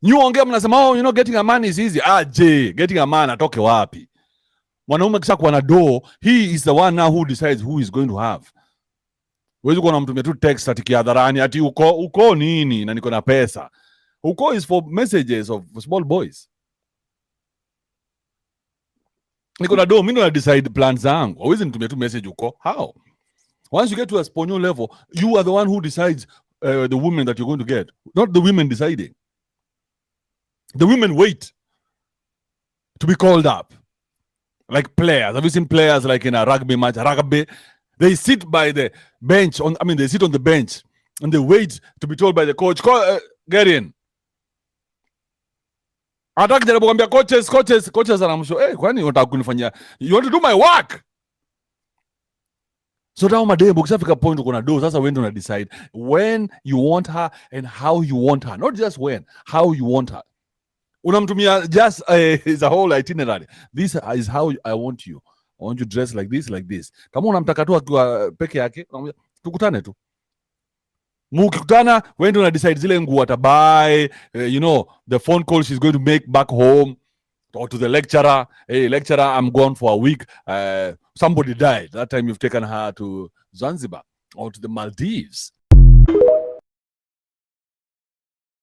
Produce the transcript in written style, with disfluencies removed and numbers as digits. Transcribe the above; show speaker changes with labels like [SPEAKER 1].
[SPEAKER 1] Nyu ongea mnasema getting a man is easy. Getting a man atoke wapi? Mwanaume kisha kuwa na doo, he is the one now who decides who is going to have. Wewe uko unamtumia tu text ati hadharani ati uko nini na niko na pesa. Uko is for messages of small boys. Niko na doo, mimi ndo na decide plans zangu. Hawezi nitumia tu message uko. How? Once you get to a sponyo level, you are the one who decides the women that you're going to get, not the women deciding. The women wait to be called up. Like players. Have you seen players like in a rugby match? Rugby, they sit by the bench. They sit on the bench and they wait to be told by the coach, get in. Atakijaribu kuambia coaches anamsho, kwani unataka kunifanyia? You want to do my work? So now mademo ukishafika point uko na do, sasa wewe ndio una decide when you want her and how you want her. Not just when, how you want her. Unamtumia just is a whole itinerary. This is how I want you. I want you dressed like this, like this. Kama unamtaka tu akiwa peke yake, tukutane tu. Mukikutana, wewe ndio una decide zile nguo atabuy, the phone call she's going to make back home, or to the lecturer. Hey, lecturer, I'm gone for a week. Somebody died. That time you've taken her to Zanzibar or to the Maldives.